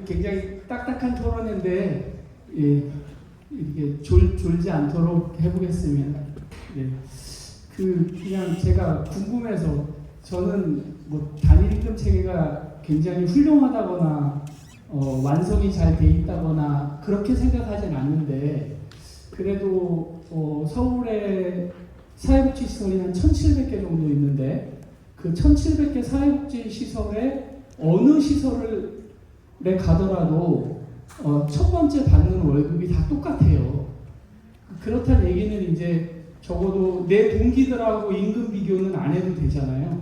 굉장히 딱딱한 토론인데 예, 이렇게 졸지 않도록 해보겠습니다. 네. 그냥 제가 궁금해서 저는 뭐 단일 임금 체계가 굉장히 훌륭하다거나 완성이 잘 돼 있다거나 그렇게 생각하진 않는데 그래도 서울에 사회복지 시설이 한 1,700개 정도 있는데 그 1,700개 사회복지 시설에 어느 시설에 가더라도 첫 번째 받는 월급이 다 똑같아요. 그렇다는 얘기는 이제 적어도 내 동기들하고 임금 비교는 안 해도 되잖아요.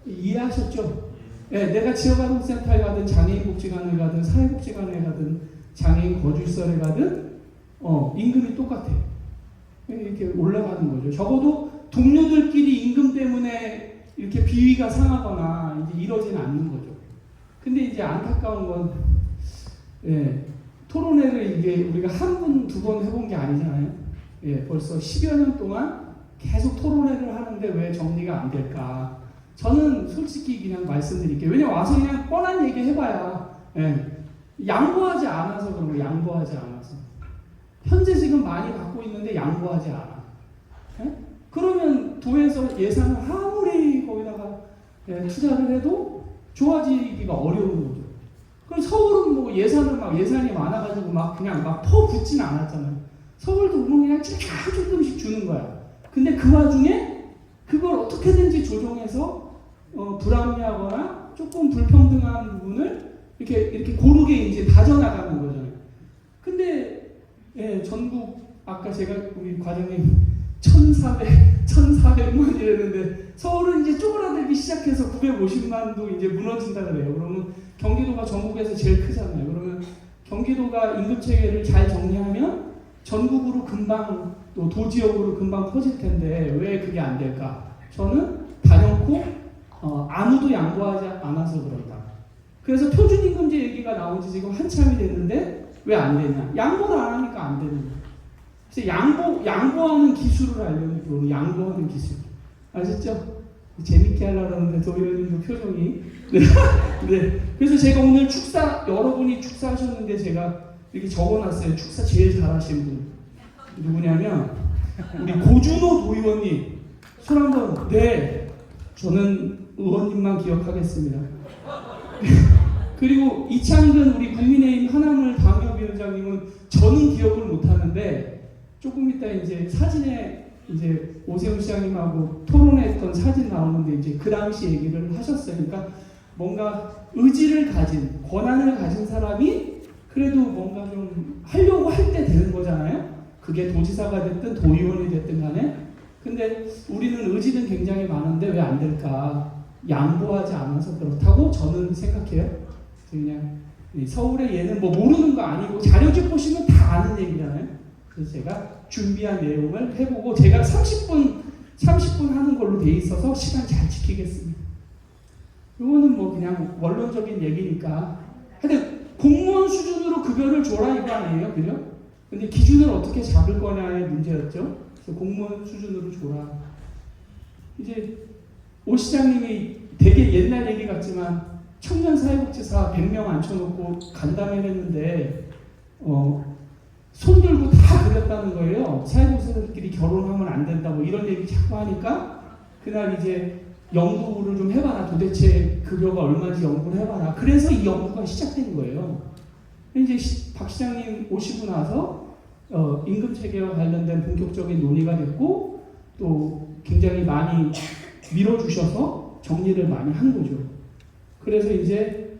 이해하셨죠? 네, 내가 지역아동센터에 가든 장애인복지관에 가든 사회복지관에 가든 장애인 거주시설에 가든 임금이 똑같아요. 이렇게 올라가는 거죠. 적어도 동료들끼리 임금 때문에 이렇게 비위가 상하거나 이제 이러지는 않는 거죠. 근데 이제 안타까운 건 예, 토론회를 이게 우리가 한 번, 두 번 해본 게 아니잖아요. 예, 벌써 10여 년 동안 계속 토론회를 하는데 왜 정리가 안 될까? 저는 솔직히 그냥 말씀드릴게요. 왜냐면 와서 그냥 뻔한 얘기 해봐야 예, 양보하지 않아서 그런 거, 양보하지 않아서. 현재 지금 많이 받고 있는데 양보하지 않아. 예? 그러면 도에서 예산을 아무리 거기다가 예, 투자를 해도 좋아지기가 어려운 거죠. 그럼 서울은 뭐 예산이 많아가지고 그냥 퍼붓진 않았잖아요. 서울도 그냥 조금씩 주는 거야. 근데 그 와중에 그걸 어떻게든지 조정해서 불합리하거나 조금 불평등한 부분을 이렇게 고르게 이제 다져나가는 거잖아요. 근데 예, 전국 아까 제가 우리 과장님 1,400만 이랬는데 서울은 이제 쪼그라들기 시작해서 950만도 이제 무너진다 그래요. 그러면 경기도가 전국에서 제일 크잖아요. 그러면 경기도가 임금체계를 잘 정리하면 전국으로 금방 또 도지역으로 금방 퍼질 텐데 왜 그게 안 될까? 저는 단연코 아무도 양보하지 않아서 그런다. 그래서 표준임금제 얘기가 나온 지 지금 한참이 됐는데 왜 안 되냐? 양보를 안 하니까 안 되는 거예요. 그래서 양보하는 기술을 알려면 양보하는 기술. 아셨죠? 재밌게 하려고 하는데 도의원님도 표정이 네. 그래서 제가 오늘 여러분이 축사하셨는데 제가 이렇게 적어놨어요. 축사 제일 잘하신 분 누구냐면 우리 고준호 도의원님. 손 한번. 네, 저는 의원님만 기억하겠습니다. 그리고 이창근 우리 국민의힘 하나물 당협위원장님은 저는 기억을 못하는데 조금 이따 이제 사진에 이제 오세훈 시장님하고 토론했던 사진 나오는데 이제 그 당시 얘기를 하셨어요. 그러니까 뭔가 의지를 가진, 권한을 가진 사람이 그래도 뭔가 좀 하려고 할 때 되는 거잖아요. 그게 도지사가 됐든 도의원이 됐든 간에. 근데 우리는 의지는 굉장히 많은데 왜 안 될까? 양보하지 않아서 그렇다고 저는 생각해요. 그냥 서울의 얘는 뭐 모르는 거 아니고 자료집 보시면 다 아는 얘기잖아요. 그래서 제가 준비한 내용을 해보고 제가 30분 하는 걸로 돼 있어서 시간 잘 지키겠습니다. 이거는 뭐 그냥 원론적인 얘기니까. 하여튼 공무원 수준으로 급여를 줘라 이거 아니에요, 그죠? 근데 기준을 어떻게 잡을 거냐의 문제였죠. 그래서 공무원 수준으로 줘라. 이제 오 시장님이 되게 옛날 얘기 같지만 청년사회복지사 100명 앉혀놓고 간담회를 했는데 손 들고 다 그랬다는 거예요. 사회복지사들끼리 결혼하면 안 된다 뭐 이런 얘기 자꾸 하니까 그날 이제 연구를 좀 해봐라. 도대체 급여가 얼마인지 연구를 해봐라. 그래서 이 연구가 시작된 거예요. 이제 박 시장님 오시고 나서 임금체계와 관련된 본격적인 논의가 됐고 또 굉장히 많이 밀어주셔서 정리를 많이 한 거죠. 그래서 이제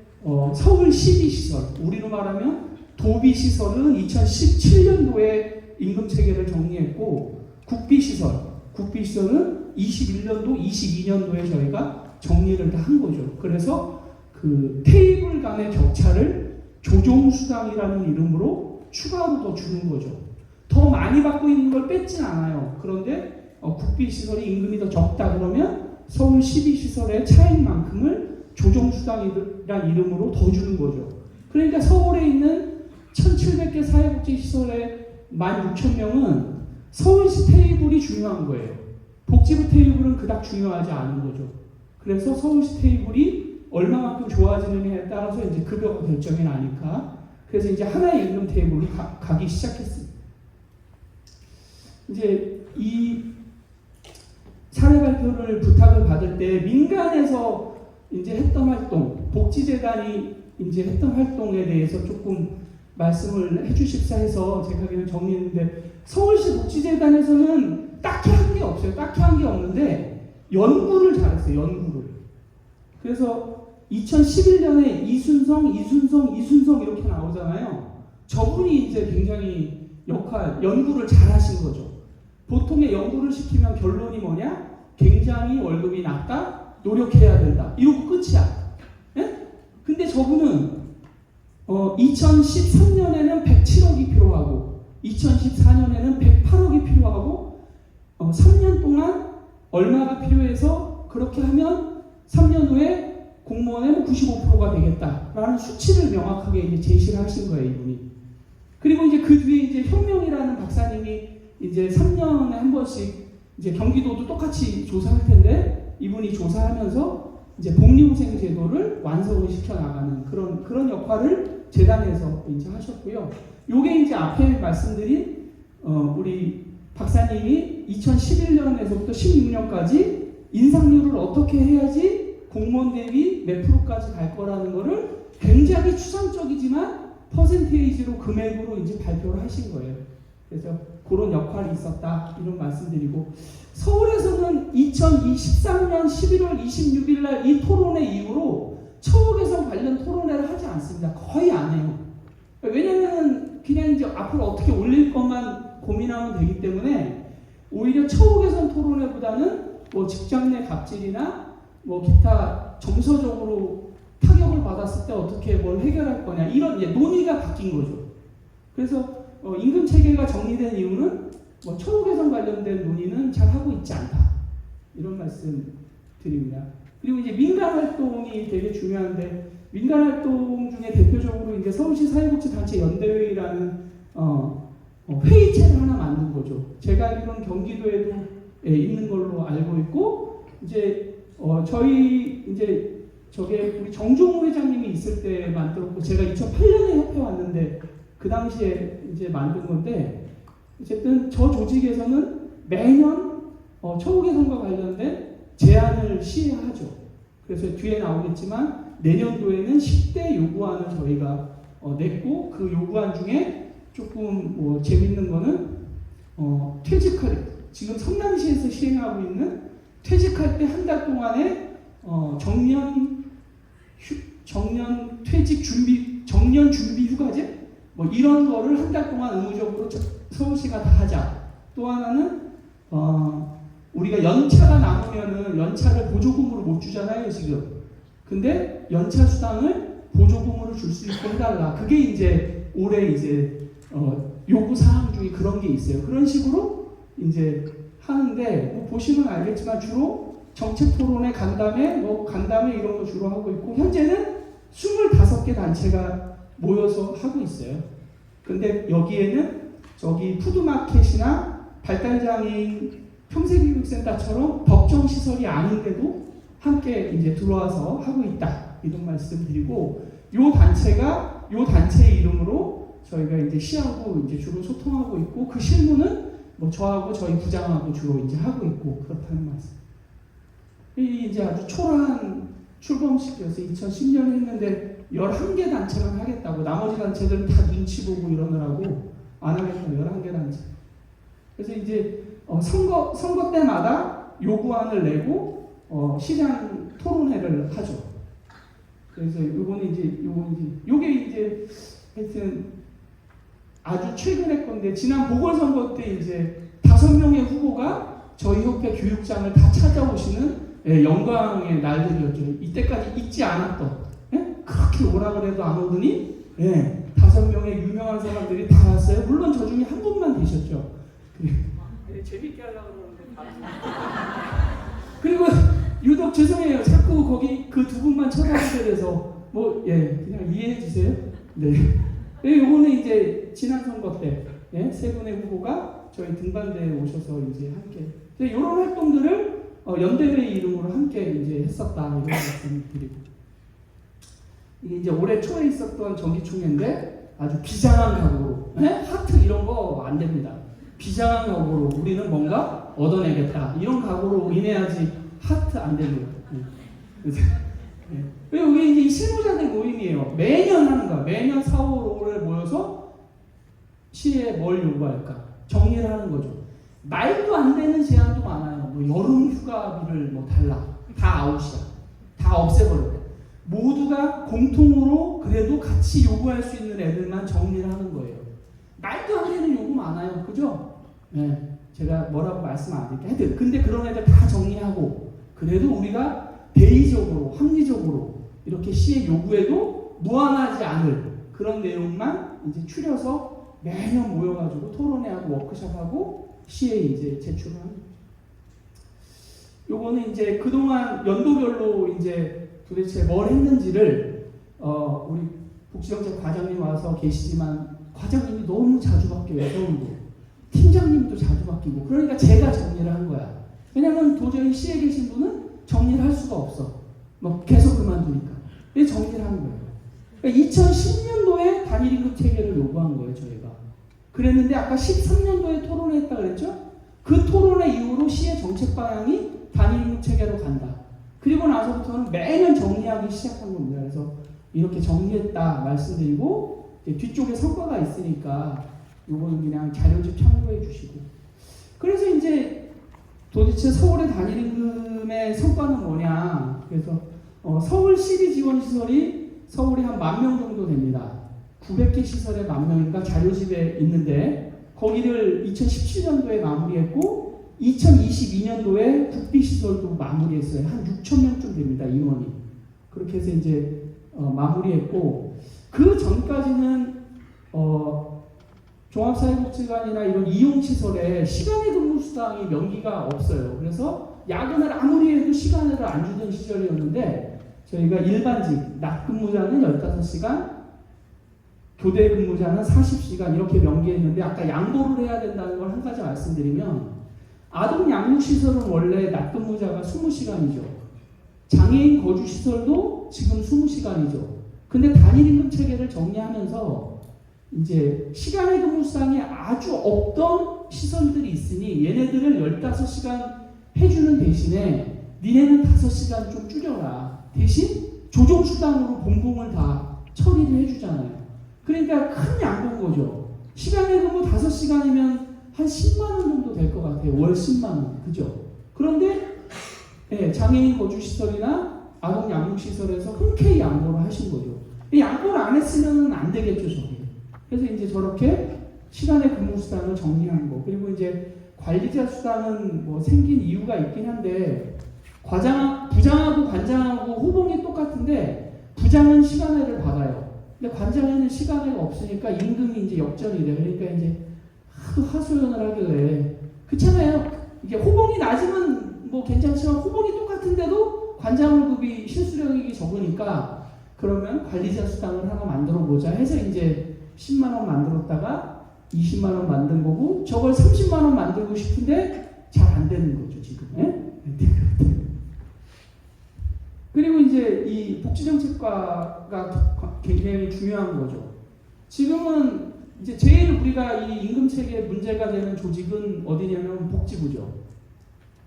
서울 12시설, 우리로 말하면 도비시설은 2017년도에 임금체계를 정리했고 국비시설은 21년도, 22년도에 저희가 정리를 다 한 거죠. 그래서 그 테이블 간의 격차를 조정수당이라는 이름으로 추가로 더 주는 거죠. 더 많이 받고 있는 걸 뺏진 않아요. 그런데 국비시설이 임금이 더 적다 그러면 서울 12시설의 차익만큼을 조정수당이라는 이름으로 더 주는 거죠. 그러니까 서울에 있는 1,700개 사회복지시설의 16,000명은 서울시 테이블이 중요한 거예요. 복지부 테이블은 그닥 중요하지 않은 거죠. 그래서 서울시 테이블이 얼마만큼 좋아지느냐에 따라서 이제 급여가 결정이 나니까. 그래서 이제 하나의 임금 테이블로 가기 시작했습니다. 이제 이 사례 발표를 부탁을 받을 때 민간에서 이제 했던 활동, 복지재단이 이제 했던 활동에 대해서 조금 말씀을 해주십사 해서 제가 그냥 정리했는데, 서울시 복지재단에서는 딱히 한 게 없어요. 딱히 한 게 없는데 연구를 잘했어요. 연구를. 그래서 2011년에 이순성 이렇게 나오잖아요. 저분이 이제 굉장히 연구를 잘하신 거죠. 보통의 연구를 시키면 결론이 뭐냐? 굉장히 월급이 낮다, 노력해야 된다, 이러고 끝이야. 예? 근데 저분은 2013년에는 107억이 필요하고 2014년에는 108억이 필요하고 3년 동안 얼마가 필요해서 그렇게 하면 3년 후에 공무원의 95%가 되겠다라는 수치를 명확하게 이제 제시를 하신 거예요, 이분이. 그리고 이제 그 뒤에 이제 현명이라는 박사님이 이제 3년에 한 번씩 이제 경기도도 똑같이 조사할 텐데, 이분이 조사하면서 이제 복리후생 제도를 완성을 시켜 나가는 그런 역할을 재단에서 이제 하셨고요. 요게 이제 앞에 말씀드린 우리 박사님이 2011년에서부터 16년까지 인상률을 어떻게 해야지 공무원 대비 몇 프로까지 갈 거라는 거를 굉장히 추상적이지만 퍼센테이지로 금액으로 이제 발표를 하신 거예요. 그래서 그런 역할이 있었다, 이런 말씀드리고, 서울에서는 2013년 11월 26일 날 이 토론회 이후로 처우 개선 관련 토론회를 하지 않습니다. 거의 안 해요. 왜냐면 그냥 이제 앞으로 어떻게 올릴 것만 고민하면 되기 때문에 오히려 처우 개선 토론회보다는 뭐 직장 내 갑질이나 뭐 기타 정서적으로 타격을 받았을 때 어떻게 뭘 해결할 거냐, 이런 이제 논의가 바뀐 거죠. 그래서 임금 체계가 정리된 이유는 뭐 처우 개선 관련된 논의는 잘 하고 있지 않다, 이런 말씀 드립니다. 그리고 이제 민간 활동이 되게 중요한데, 민간 활동 중에 대표적으로 이제 서울시 사회복지단체 연대회의라는 회의체를 하나 만든 거죠. 제가 알기로는 경기도에도 있는 걸로 알고 있고, 이제 저희 이제 저게 우리 정종호 회장님이 있을 때 만들었고, 제가 2008년에 협회 왔는데 그 당시에 이제 만든 건데, 어쨌든 저 조직에서는 매년 처우 개선과 관련된 제안을 시행하죠. 그래서 뒤에 나오겠지만 내년도에는 10대 요구안을 저희가 냈고, 그 요구안 중에 조금 뭐 재밌는 거는 퇴직할, 지금 성남시에서 시행하고 있는 퇴직할 때 한 달 동안에 정년 퇴직 준비, 정년 준비 휴가제 뭐 이런 거를 한 달 동안 의무적으로 서울시가 다 하자. 또 하나는 우리가 연차가 남으면은 연차를 보조금으로 못 주잖아요, 지금. 근데 연차 수당을 보조금으로 줄 수 있게 해달라. 그게 이제 올해 이제 요구 사항 중에 그런 게 있어요. 그런 식으로 이제 하는데, 뭐 보시면 알겠지만 주로 정책 토론회, 간담회 이런 거 주로 하고 있고, 현재는 25개 단체가 모여서 하고 있어요. 근데 여기에는 저기 푸드마켓이나 발달장애인 평생교육센터처럼 법정 시설이 아닌데도 함께 이제 들어와서 하고 있다, 이런 말씀드리고, 요 단체 이름으로 저희가 이제 시하고 이제 주로 소통하고 있고, 그 실무는 뭐 저하고 저희 부장하고 주로 이제 하고 있고, 그렇다는 말씀. 이 이제 아주 초라한 출범식이어서 2010년에 했는데 11개 단체만 하겠다고, 나머지 단체들은 다 눈치 보고 이러느라고 안 하겠다고, 11개 단체. 그래서 이제 선거 때마다 요구안을 내고 시장 토론회를 하죠. 그래서 요게 이제 하여튼 아주 최근의 건데, 지난 보궐선거 때 이제 5명의 후보가 저희 협회 교육장을 다 찾아오시는 영광의 날들이었죠. 이때까지 잊지 않았던, 그렇게 오라 그래도 안 오더니 5명의 유명한 사람들이 다 왔어요. 물론 저 중에 한 분만 계셨죠. 재밌게 하려고 그러는데 그리고 유독 죄송해요. 자꾸 거기 그 두 분만 쳐다보게 돼서 그냥 이해해 주세요. 네. 요거는 이제 지난 선거 때 세 분의 후보가 저희 등반대에 오셔서 이제 함께 이런 활동들을 연대회 이름으로 함께 이제 했었다, 이런 말씀을 드리고, 이게 이제 올해 초에 있었던 정기총회인데 아주 비장한 각오로, 하트 이런 거 안 됩니다. 비장한 각오로 우리는 뭔가 얻어내겠다 이런 각오로 인해야지 하트 안 됩니다. 왜 이게 이제 실무자들 모임이에요. 매년 하는 거야. 매년 4, 5, 5월에 모여서 시에 뭘 요구할까 정리를 하는 거죠. 말도 안 되는 제안도 많아요. 뭐 여름 휴가비를 뭐 달라. 다 아웃이야. 다 없애버려. 모두가 공통으로 그래도 같이 요구할 수 있는 애들만 정리를 하는 거예요. 말도 안 되는 요구 많아요. 그죠? 네. 제가 뭐라고 말씀 안 드릴게요. 하여튼 근데 그런 애들 다 정리하고 그래도 우리가 대의적으로 합리적으로 이렇게 시의 요구에도 무한하지 않을 그런 내용만 이제 추려서 매년 모여가지고 토론회하고 워크숍하고 시에 이제 제출을 합니다. 요거는 이제 그동안 연도별로 이제 도대체 뭘 했는지를 우리 복지정책 과장님 와서 계시지만 과장님이 너무 자주 바뀌어요. 서울도. 팀장님도 자주 바뀌고 그러니까 제가 정리를 한 거야. 왜냐면 도저히 시에 계신 분은 정리를 할 수가 없어. 뭐 계속 그만두니까. 그래서 정리를 한 거예요. 그러니까 2010년도에 단일임금 체계를 요구한 거예요. 저희가. 그랬는데 아까 13년도에 토론했다 그랬죠? 그 토론회 이후로 시의 정책 방향이 단일임금 체계로 간다. 그리고 나서부터는 매년 정리하기 시작한 겁니다. 그래서 이렇게 정리했다 말씀드리고 뒤쪽에 성과가 있으니까 요거는 그냥 자료집 참고해 주시고. 그래서 이제 도대체 서울의 단일임금의 성과는 뭐냐. 그래서 서울 시리 지원 시설이 서울이 한 10,000명 정도 됩니다. 900개 시설에 10,000명인가 자료집에 있는데 거기를 2017년도에 마무리했고 2022년도에 국비시설도 마무리했어요. 한 6,000명쯤 됩니다. 인원이. 그렇게 해서 이제 마무리했고 그 전까지는 종합사회복지관이나 이런 이용시설에 시간의 근무 수당이 명기가 없어요. 그래서 야근을 아무리 해도 시간을 안 주던 시절이었는데 저희가 일반직, 낮 근무자는 15시간, 교대 근무자는 40시간 이렇게 명기했는데 아까 양보를 해야 된다는 걸 한 가지 말씀드리면 아동 양육시설은 원래 낮 근무자가 20시간이죠. 장애인 거주시설도 지금 20시간이죠. 근데 단일임금 체계를 정리하면서 이제 시간의 근무 수당이 아주 없던 시설들이 있으니 얘네들을 15시간 해주는 대신에 니네는 5시간 좀 줄여라. 대신 조정수당으로 봉봉을 다 처리를 해주잖아요. 그러니까 큰 양보인 거죠. 시간의 근무 5시간이면 한 10만원 정도 될 것 같아요. 월 10만원. 그죠? 그런데 장애인 거주시설이나 아동 양육시설에서 흔쾌히 양보를 하신 거죠. 양보를 안 했으면 안 되겠죠, 저게. 그래서 이제 저렇게 시간의 근무 수당을 정리한 거. 그리고 이제 관리자 수당은 뭐 생긴 이유가 있긴 한데 부장하고 관장하고 호봉이 똑같은데 부장은 시간회를 받아요. 근데 관장에는 시간회가 없으니까 임금이 이제 역전이 돼. 그러니까 이제 하도 하소연을 하길래 그렇잖아요. 이게 호봉이 낮으면 뭐 괜찮지만 호봉이 똑같은데도 관장 월급이 실수령액이 적으니까 그러면 관리자 수당을 하나 만들어 보자 해서 이제 10만원 만들었다가 20만원 만든 거고 저걸 30만원 만들고 싶은데 잘 안 되는 거죠 지금. 그리고 이제 이 복지정책과가 굉장히 중요한 거죠. 지금은 이제 제일 우리가 이 임금체계 문제가 되는 조직은 어디냐면 복지부죠.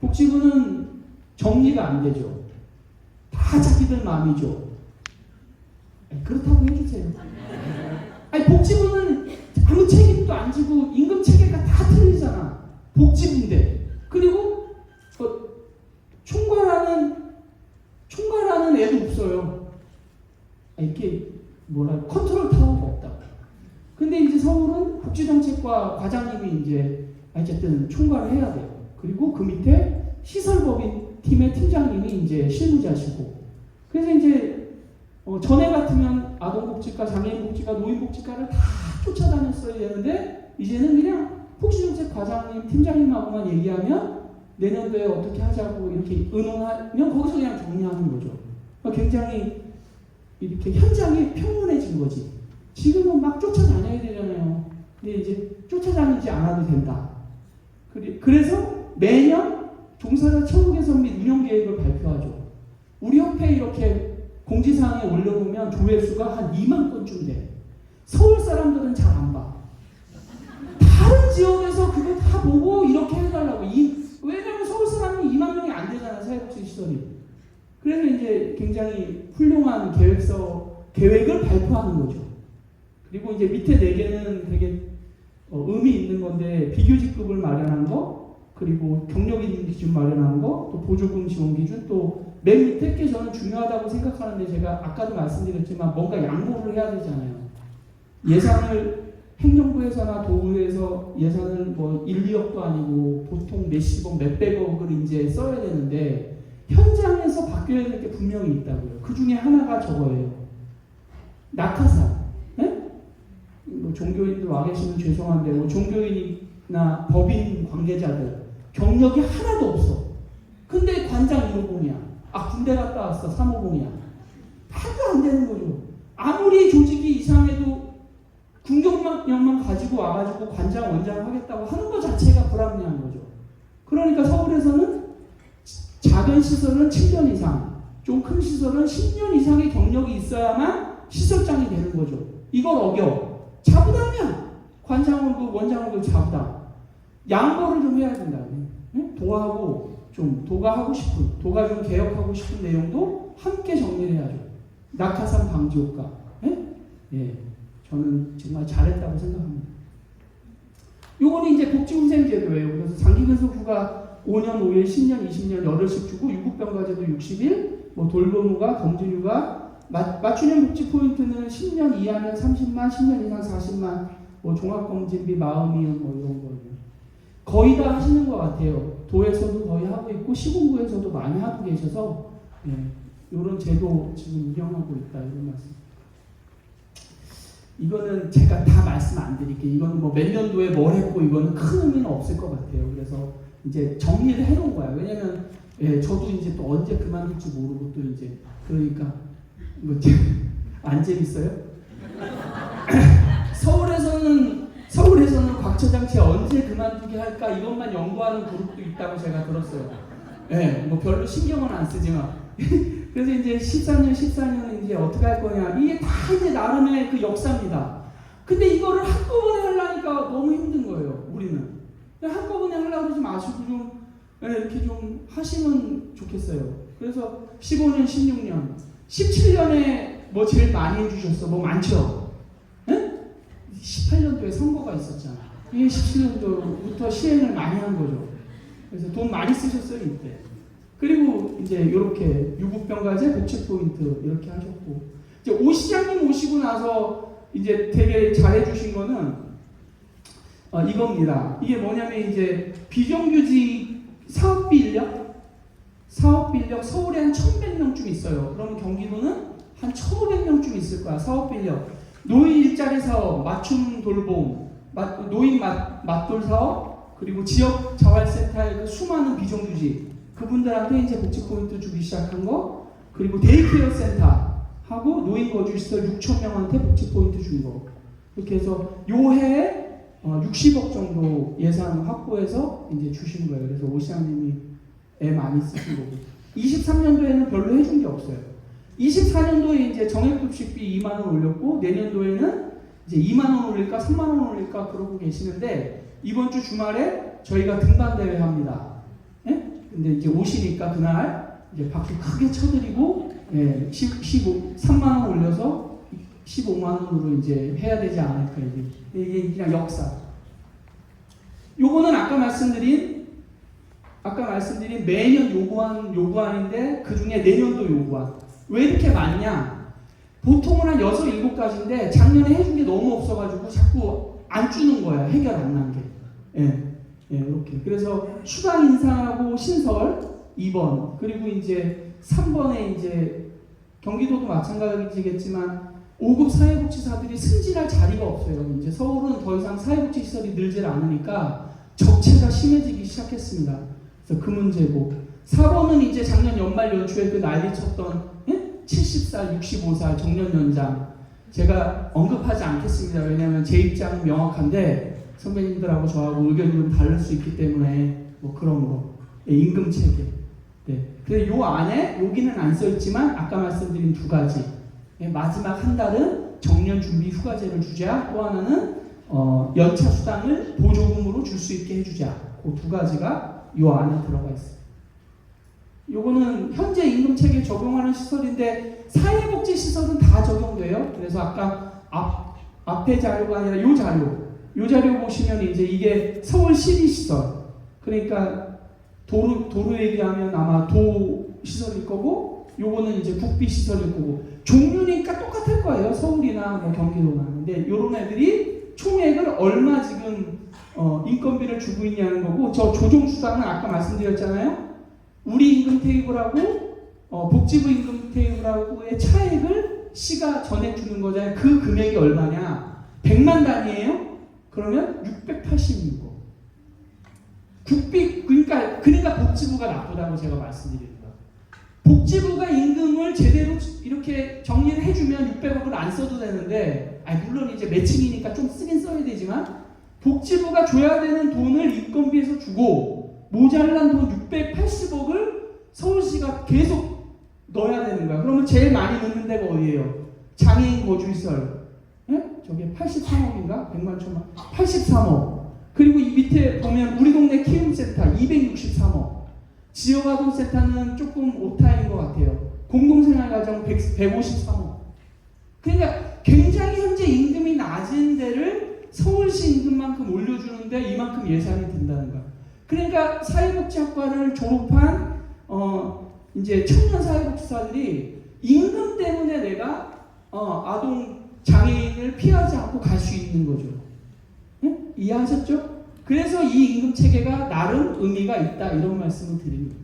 복지부는 정리가 안 되죠. 다 자기들 마음이죠. 그렇다고 해주세요. 아니 복지부는 아무 책임도 안 지고 임금체계가 다 틀리잖아. 복지부인데. 그리고 총괄하는 애도 없어요. 이렇게 컨트롤 타워가 없다. 근데 이제 서울은 복지정책과 과장님이 이제 어쨌든 총괄을 해야 돼요. 그리고 그 밑에 시설법인 팀의 팀장님이 이제 실무자시고. 그래서 이제 전에 같으면 아동복지과, 장애인복지과, 노인복지과를 다 쫓아다녔어야 되는데 이제는 그냥 복지정책 과장님, 팀장님하고만 얘기하면 내년도에 어떻게 하자고 이렇게 의논하면 거기서 그냥 정리하는 거죠. 굉장히 이렇게 현장이 평온해진 거지. 지금은 막 쫓아다녀야 되잖아요. 근데 이제 쫓아다니지 않아도 된다. 그래서 매년 종사자 처우 개선 및 운영 계획을 발표하죠. 우리 협회 이렇게 공지사항에 올려보면 조회수가 한 2만 건쯤 돼. 서울 사람들은 잘 안 봐. 다른 지역에서 그거 다 보고 이렇게 해달라고. 왜냐면 서울 사람이 2만 명이 안 되잖아, 사회복지 시설이. 그래서 이제 굉장히 훌륭한 계획을 발표하는 거죠. 그리고 이제 밑에 4개는 되게 의미 있는 건데, 비교직급을 마련한 거, 그리고 경력 있는 기준 마련한 거, 또 보조금 지원 기준, 또 맨 밑에 게 저는 중요하다고 생각하는데, 제가 아까도 말씀드렸지만 뭔가 양보를 해야 되잖아요. 예산을 행정부에서나 도의회에서 예산을 뭐 1, 2억도 아니고 보통 몇십억, 몇백억을 이제 써야 되는데, 현장에서 바뀌어야 될 게 분명히 있다고요. 그 중에 하나가 저거예요. 낙하산. 네? 뭐 종교인들 와 계시면 죄송한데, 뭐 종교인이나 법인 관계자들 경력이 하나도 없어. 근데 관장 1호봉이야. 군대 갔다 왔어. 3호봉이야. 말도 안 되는 거죠. 아무리 조직이 이상해도 군경력만 가지고 와가지고 관장, 원장 하겠다고 하는 것 자체가 불합리한 거죠. 그러니까 서울에서는 작은 시설은 7년 이상, 좀 큰 시설은 10년 이상의 경력이 있어야만 시설장이 되는 거죠. 이걸 어겨. 자부담이야. 관장원급, 원장원급 자부담. 양보를 좀 해야 된다. 네? 도가 하고 싶은, 도가 좀 개혁하고 싶은 내용도 함께 정리를 해야죠. 낙하산 방지 효과. 네? 예. 저는 정말 잘했다고 생각합니다. 요거는 이제 복지훈생제도예요. 그래서 장기근속 휴가 5년, 5일, 10년, 20년, 8씩 주고, 유급병가제도 60일, 뭐 돌봄휴가, 검진휴가, 맞춤형 복지 포인트는 10년 이하면 30만, 10년 이상 40만, 뭐 종합검진비, 마음이음 뭐 이런 거예요. 거의 다 하시는 것 같아요. 도에서도 거의 하고 있고, 시군구에서도 많이 하고 계셔서, 예, 이런 제도 지금 운영하고 있다, 이런 말씀. 이거는 제가 다 말씀 안 드릴게요. 이거는 뭐 몇 년도에 뭘 했고, 이거는 큰 의미는 없을 것 같아요. 그래서 이제 정리를 해놓은 거예요. 왜냐면, 예, 저도 이제 또 언제 그만둘지 모르고 또 이제, 그러니까, 이거 안 재밌어요? 서울에서는 곽처장치 언제 그만두게 할까 이것만 연구하는 그룹도 있다고 제가 들었어요. 예, 뭐 별로 신경은 안 쓰지만. 그래서 이제 14년은 이제 어떻게 할 거냐. 이게 다 이제 나름의 그 역사입니다. 근데 이거를 한꺼번에 하려니까 너무 힘든 거예요, 우리는. 한꺼번에 하려고 그러지 마시고 좀, 예, 이렇게 좀 하시면 좋겠어요. 그래서 15년, 16년, 17년에 뭐 제일 많이 해주셨어? 뭐 많죠? 18년도에 선거가 있었잖아. 이게 17년도부터 시행을 많이 한 거죠. 그래서 돈 많이 쓰셨어요, 이때. 그리고 이제 이렇게 유급병가제, 복지포인트 이렇게 하셨고, 이제 오 시장님 오시고 나서 이제 되게 잘해주신 거는 이겁니다. 이게 뭐냐면 이제 비정규직 사업비 인력 서울에 한 1,100명쯤 있어요. 그러면 경기도는 한 1,500명쯤 있을 거야, 사업비 인력. 노인 일자리 사업, 맞춤 돌봄, 노인 맞돌 사업, 그리고 지역 자활센터의 그 수많은 비정규직, 그분들한테 이제 복지 포인트 주기 시작한 거, 그리고 데이케어 센터 하고 노인 거주 시설 6,000명한테 복지 포인트 준 거. 이렇게 해서 요 해에 60억 정도 예산 확보해서 이제 주신 거예요. 그래서 오 시장님이 애 많이 쓰신 거고. 23년도에는 별로 해준 게 없어요. 24년도에 이제 정액급식비 2만 원 올렸고, 내년도에는 이제 2만 원 올릴까 3만 원 올릴까 그러고 계시는데, 이번 주 주말에 저희가 등반 대회 합니다. 예? 근데 이제 오시니까 그날 이제 박수 크게 쳐드리고, 예, 3만 원 올려서 15만 원으로 이제 해야 되지 않을까. 이게 그냥 역사. 요거는 아까 말씀드린 매년 요구안인데 그 중에 내년도 요구안. 왜 이렇게 많냐? 보통은 한 6, 7가지인데 작년에 해준 게 너무 없어가지고 자꾸 안 주는 거야. 해결 안 난 게. 예, 이렇게. 그래서 수당 인상하고 신설 2번, 그리고 이제 3번에 이제 경기도도 마찬가지겠지만 5급 사회복지사들이 승진할 자리가 없어요. 이제 서울은 더 이상 사회복지 시설이 늘질 않으니까 적체가 심해지기 시작했습니다. 그래서 그 문제고. 4번은 이제 작년 연말 연초에 그 난리 쳤던 70살, 65살 정년 연장. 제가 언급하지 않겠습니다. 왜냐하면 제 입장은 명확한데 선배님들하고 저하고 의견이 좀 다를 수 있기 때문에 뭐 그런 거. 임금 체계. 네. 그래서 요 안에 여기는 안 써 있지만 아까 말씀드린 두 가지. 네. 마지막 한 달은 정년 준비 휴가제를 주자. 또 하나는 연차 수당을 보조금으로 줄 수 있게 해주자. 그 두 가지가 요 안에 들어가 있어요. 요거는 현재 임금 체계에 적용하는 시설인데 사회복지 시설은 다 적용돼요. 그래서 아까 앞에 자료가 아니라 요 자료 보시면 이제 이게 서울시리 시설. 그러니까 도로 얘기하면 아마 도 시설일 거고, 요거는 이제 국비 시설일 거고, 종류니까 똑같을 거예요. 서울이나 뭐 경기도나. 근데 요런 애들이 총액을 얼마 지금 인건비를 주고 있냐는 거고, 저 조정수당은 아까 말씀드렸잖아요. 우리 임금 테이블하고 복지부 임금 테이블하고의 차액을 시가 전액 주는 거잖아요. 그 금액이 얼마냐? 100만 단위예요? 그러면 686거. 국비, 그러니까 복지부가 나쁘다고 제가 말씀드립니다. 복지부가 임금을 제대로 이렇게 정리를 해주면 600억을 안 써도 되는데, 물론 이제 매칭이니까 좀 쓰긴 써야 되지만, 복지부가 줘야 되는 돈을 인건비에서 주고 모자란 돈 680억을 서울시가 계속 넣어야 되는 거야. 그러면 제일 많이 넣는 데가 어디예요? 장애인 거주시설. 예? 저게 83억인가? 100만 천만. 83억. 그리고 이 밑에 보면 우리 동네 키움센터 263억. 지역아동센터는 조금 오타인 것 같아요. 공동생활가정 153억. 그러니까 굉장히 현재 임금이 낮은 데를 서울시 임금만큼 올려주는데 이만큼 예산이 든다는 거야. 그러니까 사회복지학과를 졸업한 이제 청년 사회복지사들이 임금 때문에 내가 아동 장애인을 피하지 않고 갈 수 있는 거죠. 네? 이해하셨죠? 그래서 이 임금 체계가 나름 의미가 있다 이런 말씀을 드립니다.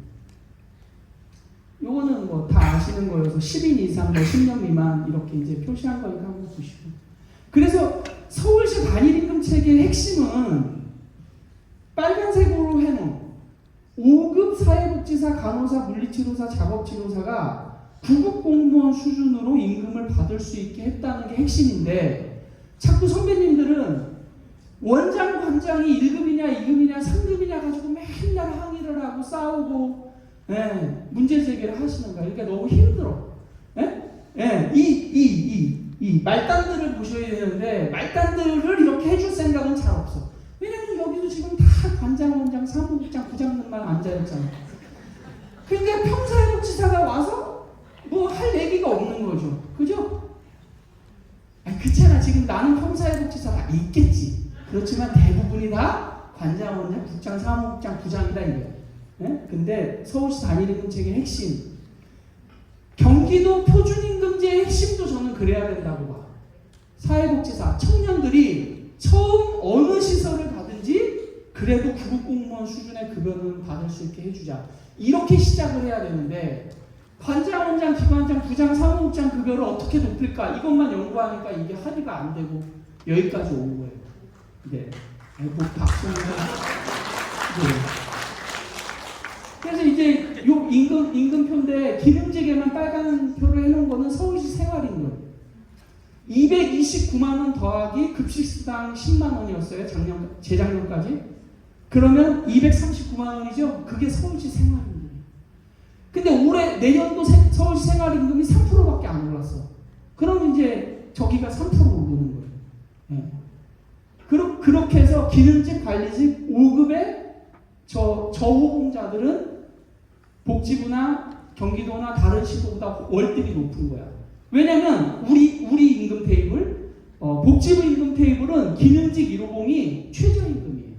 요거는 뭐 다 아시는 거여서 10인 이상, 10년 미만 이렇게 이제 표시한 거니까 한번 보시고. 그래서 서울시 단일 임금 체계의 핵심은 빨간색으로 해놓은 5급 사회복지사, 간호사, 물리치료사, 작업치료사가 9급 공무원 수준으로 임금을 받을 수 있게 했다는 게 핵심인데, 자꾸 선배님들은 원장, 관장이 1급이냐 2급이냐 3급이냐 가지고 맨날 항의를 하고 싸우고 문제 제기를 하시는 거야. 그러니까 너무 힘들어. 이 말단들을 보셔야 되는데 말단들을 이렇게 해줄 생각은 잘 없어. 왜냐면 여기도 지금 다 관장, 원장, 사무국장, 부장들만 앉아있잖아. 그러니까 평사회복지사가 와서 뭐 할 얘기가 없는 거죠. 그죠? 그렇잖아. 지금 나는 평사회복지사가 있겠지. 그렇지만 대부분이 다 관장, 원장, 국장, 사무국장, 부장이다 이거야. 근데 서울시 단일임금체계의 핵심, 경기도 표준임금제의 핵심도 저는 그래야 된다고 봐. 사회복지사, 청년들이 처음 어느 시설을 가든지 그래도 9급 공무원 수준의 급여는 받을 수 있게 해주자. 이렇게 시작을 해야 되는데, 관장, 원장, 기관장, 부장, 사무국장 급여를 어떻게 높일까? 이것만 연구하니까 이게 합의가 안 되고 여기까지 온 거예요. 네. 뭐 박수는. 네. 그래서 이제 요 임금표인데 기름지게만 빨간 표를 해놓은 거는 서울시 생활임금 229만 원 더하기 급식수당 10만 원이었어요. 재작년까지. 그러면 239만 원이죠. 그게 서울시 생활임금이에요. 근데 내년도 서울시 생활임금이 3%밖에 안 올랐어. 그럼 이제 저기가 3% 오르는 거예요. 네. 그렇게 해서 기능직, 관리직 5급의 저호봉자들은 복지부나 경기도나 다른 시도보다 월등히 높은 거야. 왜냐면 우리 임금 테이블, 복지부 임금 테이블은 기능직 1호봉이 최저임금이에요.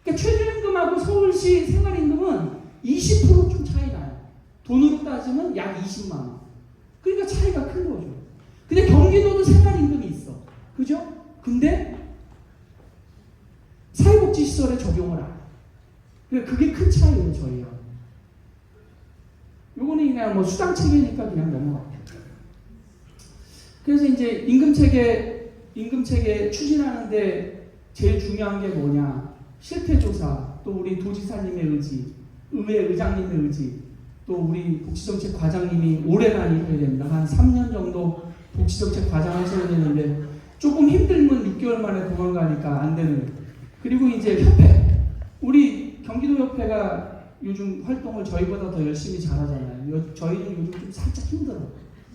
그러니까 최저임금하고 서울시 생활임금은 20% 좀 차이 나요. 돈으로 따지면 약 20만 원. 그러니까 차이가 큰 거죠. 근데 경기도도 생활임금이 있어. 그죠? 근데 사회복지시설에 적용을 안 해요. 그게 큰 차이예요, 저희가. 요거는 그냥 뭐 수당체계니까 그냥 넘어갈게요. 그래서 이제 임금체계 추진하는데 제일 중요한 게 뭐냐? 실태조사, 또 우리 도지사님의 의지, 의회 의장님의 의지, 또 우리 복지정책 과장님이 오래간 일해야 됩니다. 한 3년 정도 복지정책 과장 하셔야 되는데 조금 힘들면 6개월 만에 도망가니까 안 되는 거예요. 그리고 이제 협회, 우리 경기도협회가 요즘 활동을 저희보다 더 열심히 잘하잖아요. 저희는 요즘 좀 살짝 힘들어.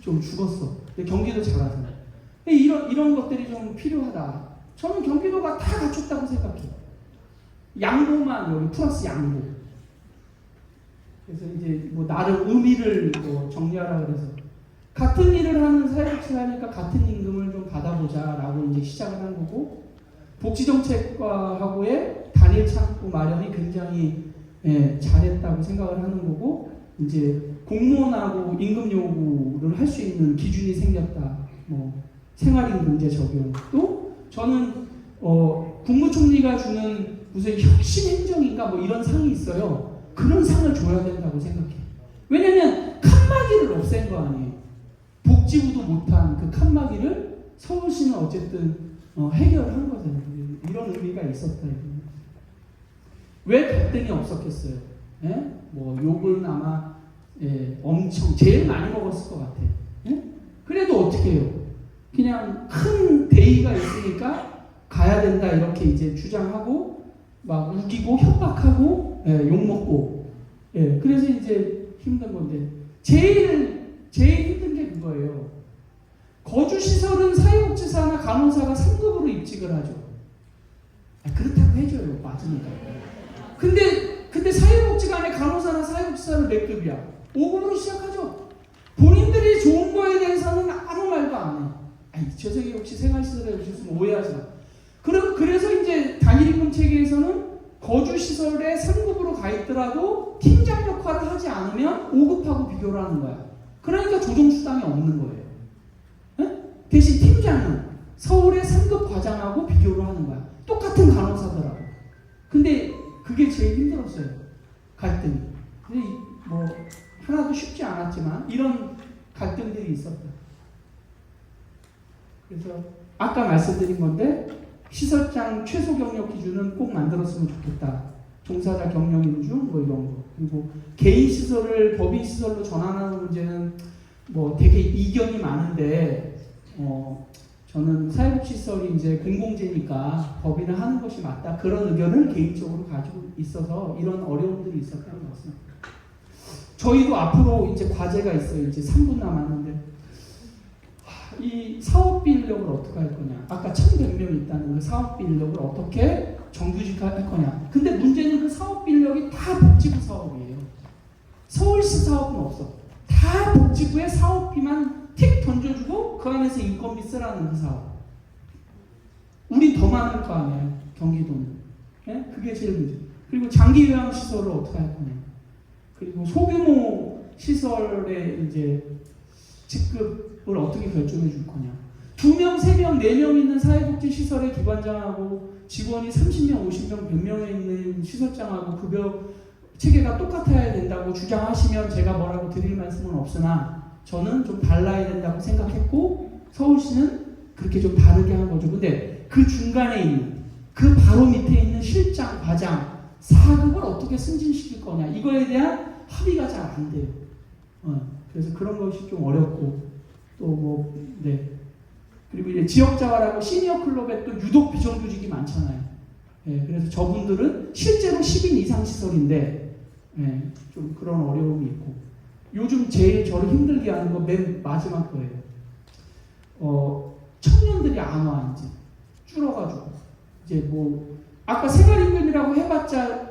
좀 죽었어. 근데 경기도 잘하잖아요. 이런 것들이 좀 필요하다. 저는 경기도가 다 갖췄다고 생각해요. 양보만 여기 플러스 양보. 그래서 이제 뭐 나름 의미를 뭐 정리하라 그래서 같은 일을 하는 사회복지를 하니까 같은 임금을 좀 받아보자라고 이제 시작을 한 거고, 복지정책과하고의 단일 창구 마련이 굉장히 잘했다고 생각을 하는 거고, 이제 공무원하고 임금 요구를 할 수 있는 기준이 생겼다. 뭐 생활임금제 적용. 또 저는 국무총리가 주는 무슨 혁신행정인가 뭐 이런 상이 있어요. 그런 상을 줘야 된다고 생각해요. 왜냐면 칸막이를 없앤 거 아니에요. 복지부도 못한 그 칸막이를 서울시는 어쨌든 해결한 거잖아요. 이런 의미가 있었다. 왜 갈등이 없었겠어요? 예? 뭐 욕은 아마 엄청 제일 많이 먹었을 것 같아요. 예? 그래도 어떻게 해요? 그냥 큰 대의가 있으니까 가야 된다 이렇게 이제 주장하고 막 우기고 협박하고 욕먹고 그래서 이제 힘든 건데 제일 힘든 게 그거예요. 거주시설은 사회복지사나 간호사가 3급으로 입직을 하죠. 그렇다고 해줘요. 맞으니까. 근데 사회복지관의 간호사나 사회복지사는 몇 급이야? 5급으로 시작하죠. 본인들이 좋은 거에 대해서는 아무 말도 안 해. 재석이 혹시 생활시설에 오셨으면 오해하지 마. 그래서 이제 단일임금 체계에서는 거주시설에 3급으로 가 있더라도 팀장 역할을 하지 않으면 5급하고 비교를 하는 거야. 그러니까 조정수당이 없는 거예요. 네? 대신 팀장은 서울의 3급 과장하고 비교를 하는 거야. 똑같은 간호사더라고. 근데 그게 제일 힘들었어요. 갈등이. 근데 뭐 하나도 쉽지 않았지만 이런 갈등들이 있었다. 그래서 아까 말씀드린 건데 시설장 최소 경력 기준은 꼭 만들었으면 좋겠다. 종사자 경력 인증 뭐 이런 거. 그리고 개인 시설을 법인 시설로 전환하는 문제는 뭐 되게 이견이 많은데 저는 사회복지시설이 이제 공공재니까 법인을 하는 것이 맞다. 그런 의견을 개인적으로 가지고 있어서 이런 어려움들이 있었다는 것 같습니다. 저희도 앞으로 이제 과제가 있어요. 이제 3분 남았는데 이 사업비 인력을 어떻게 할 거냐. 아까 1,100명 있다는 그 사업비 인력을 어떻게 정규직화할 거냐. 근데 문제는 그 사업비 인력이 다 복지부 사업이에요. 서울시 사업은 없어. 다 복지부의 사업비만 틱 던져주고 그 안에서 인건비 쓰라는 그 사업. 우린 더 많을 거 아니에요. 경기도는. 네? 그게 제일 문제. 그리고 장기 요양 시설을 어떻게 할 거냐. 그리고 소규모 시설에 이제 직급을 어떻게 결정해 줄 거냐. 2명, 3명, 4명 있는 사회복지 시설의 기관장하고 직원이 30명, 50명, 100명에 있는 시설장하고 급여 체계가 똑같아야 된다고 주장하시면 제가 뭐라고 드릴 말씀은 없으나 저는 좀 달라야 된다고 생각했고 서울시는 그렇게 좀 다르게 한 거죠. 근데 그 중간에 있는 그 바로 밑에 있는 실장, 과장, 4급을 어떻게 승진시킬 거냐 이거에 대한 합의가 잘 안 돼요. 그래서 그런 것이 좀 어렵고 또 뭐 그리고 이제 지역자활하고 시니어 클럽에 또 유독 비정규직이 많잖아요. 그래서 저분들은 실제로 10인 이상 시설인데 좀 그런 어려움이 있고 요즘 제일 저를 힘들게 하는 거 맨 마지막 거예요. 청년들이 안 와 이제 줄어가지고 이제 뭐 아까 생활임금이라고 해봤자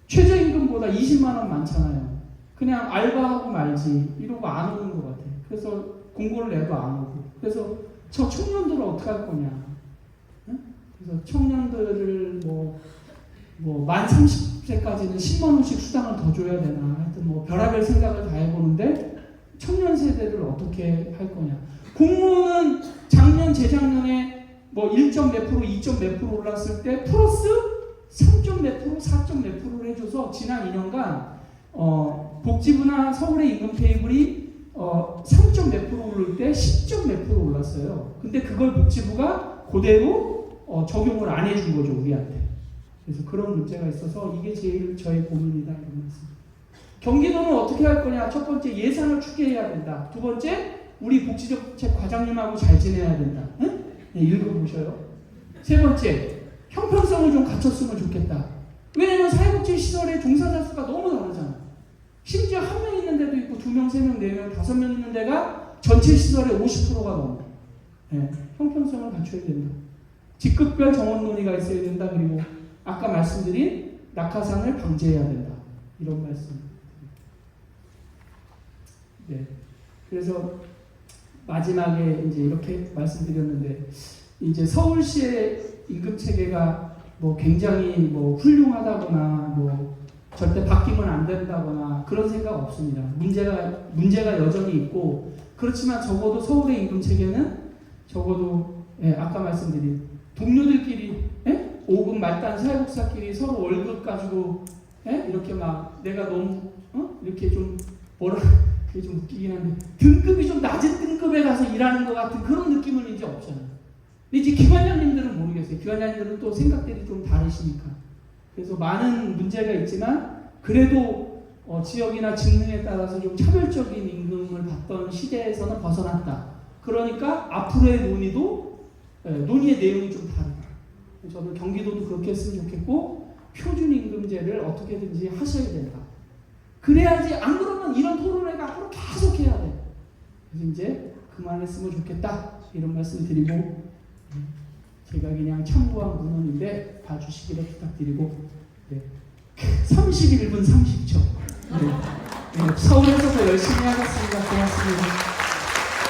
최저임금보다 20만 원 많잖아요. 그냥 알바하고 말지 이러고 안 오는 것 같아요. 그래서 공고를 내도 안 오고. 그래서 저 청년들을 어떻게 할 거냐. 네? 그래서 청년들을 만 30세까지는 10만 원씩 수당을 더 줘야 되나. 하여튼 뭐 별의별 생각을 다 해보는데 청년 세대를 어떻게 할 거냐. 공무원은 작년, 재작년에 뭐 1점 몇 프로, 2점 몇 프로 올랐을 때 플러스 3점 몇 프로, 4점 몇 프로를 해줘서 지난 2년간 복지부나 서울의 임금 테이블이 3점 몇 프로 오를 때 10점 몇 프로 올랐어요. 근데 그걸 복지부가 그대로 적용을 안 해준 거죠, 우리한테. 그래서 그런 문제가 있어서 이게 제일 저의 고민이다 이런 말씀. 경기도는 어떻게 할 거냐? 첫 번째 예산을 축계해야 된다. 두 번째 우리 복지정책 과장님하고 잘 지내야 된다. 응? 네, 읽어보셔요. 세 번째 형평성을 좀 갖췄으면 좋겠다. 왜냐면 시설의 종사자 수가 너무 다르잖아요. 심지어 한 명 있는 데도 있고 2명, 3명, 4명, 5명 있는 데가 전체 시설의 50%가 넘어. 네, 형평성을 갖춰야 된다. 직급별 정원 논의가 있어야 된다. 그리고 아까 말씀드린 낙하산을 방지해야 된다. 이런 말씀. 네. 그래서 마지막에 이제 이렇게 말씀드렸는데, 이제 서울시의 임금 체계가 뭐 굉장히 뭐 훌륭하다거나 뭐 절대 바뀌면 안 된다거나 그런 생각 없습니다. 문제가 여전히 있고, 그렇지만 적어도 서울의 임금 체계는 적어도 아까 말씀드린 동료들끼리 5급 말단 사회복지사끼리 서로 월급 가지고 이렇게 막 내가 너무 이렇게 좀 뭐라 그게 좀 웃기긴 한데 등급이 좀 낮은 등급에 가서 일하는 것 같은 그런 느낌은 이제 없잖아요. 근데 이제 기관장님들은 모르겠어요. 기관장님들은 또 생각들이 좀 다르시니까. 그래서 많은 문제가 있지만 그래도 지역이나 직능에 따라서 좀 차별적인 임금을 받던 시대에서는 벗어났다. 그러니까 앞으로의 논의의 내용이 좀 다르다. 저는 경기도도 그렇게 했으면 좋겠고 표준임금제를 어떻게든지 하셔야 된다. 그래야지, 안 그러면 이런 토론회가 앞으로 계속 해야 돼. 그래서 이제 그만했으면 좋겠다. 이런 말씀 드리고, 제가 그냥 참고한 문헌인데 봐주시기를 부탁드리고, 31분 30초. 서울에서도 열심히 하겠습니다. 고맙습니다.